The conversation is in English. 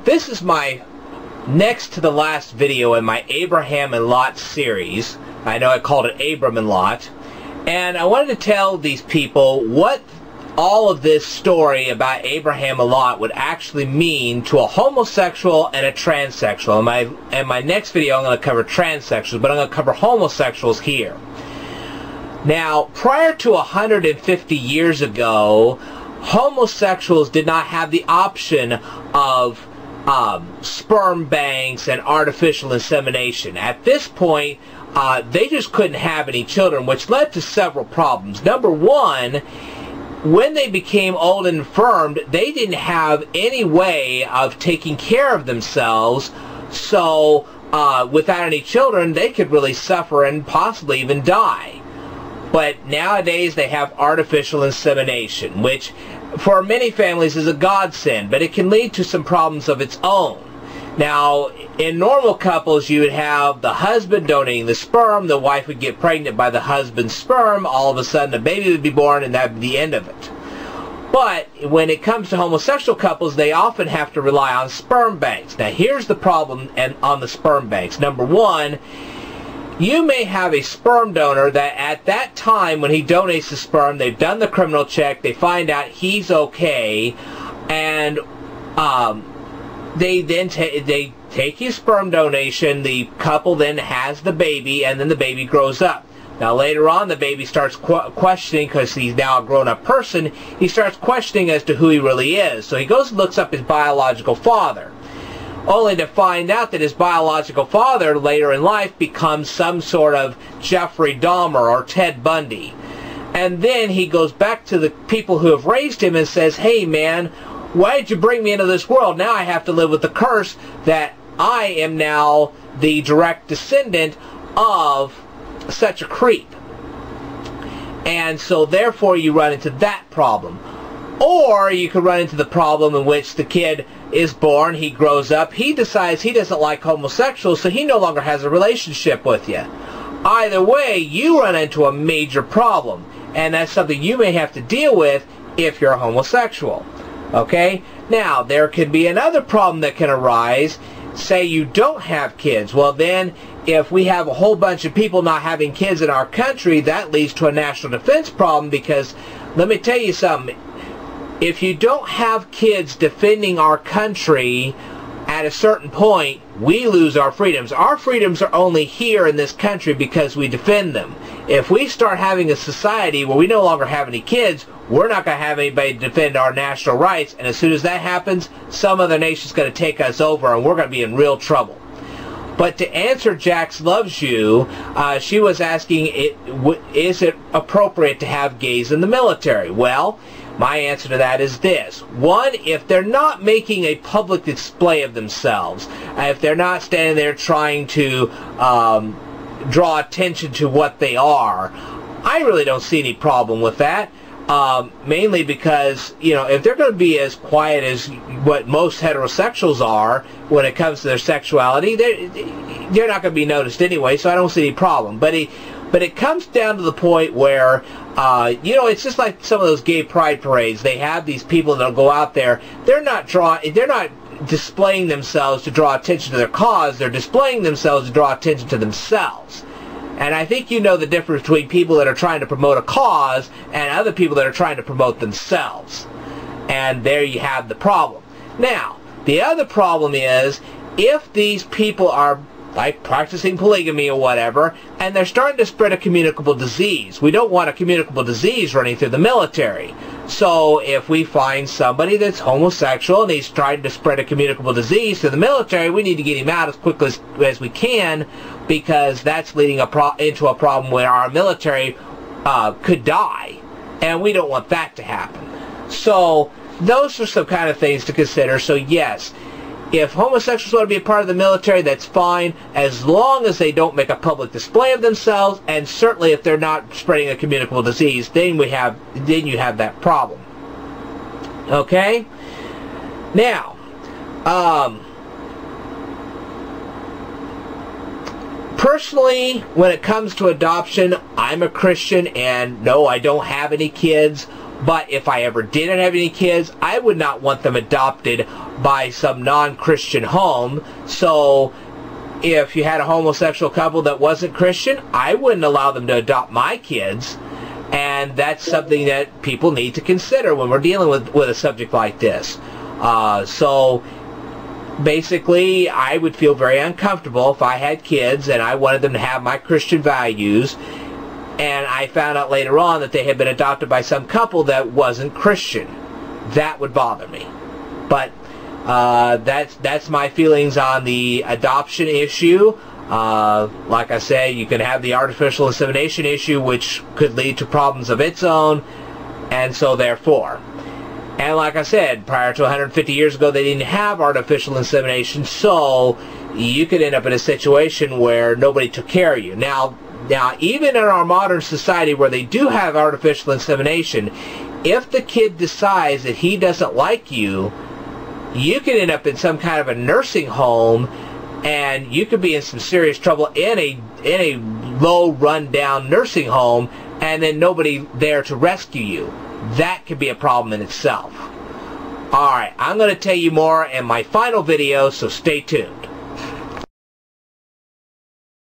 This is my next to the last video in my Abraham and Lot series. I know I called it Abram and Lot. And I wanted to tell these people what all of this story about Abraham and Lot would actually mean to a homosexual and a transsexual. In my next video I'm going to cover transsexuals, but I'm going to cover homosexuals here. Now, prior to 150 years ago, homosexuals did not have the option of sperm banks and artificial insemination. At this point, they just couldn't have any children, which led to several problems. Number one, when they became old and infirmed, they didn't have any way of taking care of themselves, so without any children, they could really suffer and possibly even die. But nowadays, they have artificial insemination, which for many families is a godsend, but it can lead to some problems of its own. Now, in normal couples, you would have the husband donating the sperm, the wife would get pregnant by the husband's sperm, all of a sudden a baby would be born, and that would be the end of it. But when it comes to homosexual couples, they often have to rely on sperm banks. Now, here's the problem on the sperm banks. Number one, you may have a sperm donor that at that time when he donates the sperm, they've done the criminal check, they find out he's okay, and they then they take his sperm donation, the couple then has the baby, and then the baby grows up. Now later on, the baby starts questioning, because he's now a grown-up person, he starts questioning as to who he really is. So he goes and looks up his biological father, only to find out that his biological father later in life becomes some sort of Jeffrey Dahmer or Ted Bundy. And then he goes back to the people who have raised him and says, hey man, why did you bring me into this world? Now I have to live with the curse that I am now the direct descendant of such a creep. And so therefore you run into that problem. Or you could run into the problem in which the kid is born, he grows up, he decides he doesn't like homosexuals, so he no longer has a relationship with you. Either way, you run into a major problem, and that's something you may have to deal with if you're a homosexual. Okay? Now, there could be another problem that can arise. Say you don't have kids. Well then, if we have a whole bunch of people not having kids in our country, that leads to a national defense problem, because let me tell you something. If you don't have kids defending our country, at a certain point, we lose our freedoms. Our freedoms are only here in this country because we defend them. If we start having a society where we no longer have any kids, we're not going to have anybody to defend our national rights, and as soon as that happens, some other nation's going to take us over, and we're going to be in real trouble. But to answer Jax Loves You, she was asking, is it appropriate to have gays in the military? Well, my answer to that is this. One, if they're not making a public display of themselves, if they're not standing there trying to draw attention to what they are, I really don't see any problem with that. Mainly because, you know, if they're going to be as quiet as what most heterosexuals are when it comes to their sexuality, they're not going to be noticed anyway, so I don't see any problem. But it comes down to the point where, you know, it's just like some of those gay pride parades. They have these people that'll go out there. They're not displaying themselves to draw attention to their cause. They're displaying themselves to draw attention to themselves. And I think you know the difference between people that are trying to promote a cause and other people that are trying to promote themselves. And there you have the problem. Now, the other problem is, if these people are like practicing polygamy or whatever, and they're starting to spread a communicable disease. We don't want a communicable disease running through the military. So if we find somebody that's homosexual and he's trying to spread a communicable disease to the military, we need to get him out as quickly as we can, because that's leading into a problem where our military could die, and we don't want that to happen. So those are some kind of things to consider. So yes, if homosexuals want to be a part of the military, that's fine, as long as they don't make a public display of themselves, and certainly if they're not spreading a communicable disease, then you have that problem. Okay? Now, personally, when it comes to adoption, I'm a Christian, and no, I don't have any kids. But if I ever didn't have any kids, I would not want them adopted by some non-Christian home. So if you had a homosexual couple that wasn't Christian, I wouldn't allow them to adopt my kids. And that's something that people need to consider when we're dealing with a subject like this. So basically, I would feel very uncomfortable if I had kids and I wanted them to have my Christian values, and I found out later on that they had been adopted by some couple that wasn't Christian. That would bother me. But that's my feelings on the adoption issue. Like I said, you can have the artificial insemination issue, which could lead to problems of its own, and so therefore. And like I said, prior to 150 years ago, they didn't have artificial insemination, so you could end up in a situation where nobody took care of you. Now, even in our modern society where they do have artificial insemination, if the kid decides that he doesn't like you, you could end up in some kind of a nursing home, and you could be in some serious trouble in a low, run-down nursing home, and then nobody there to rescue you. That could be a problem in itself. Alright, I'm going to tell you more in my final video, so stay tuned.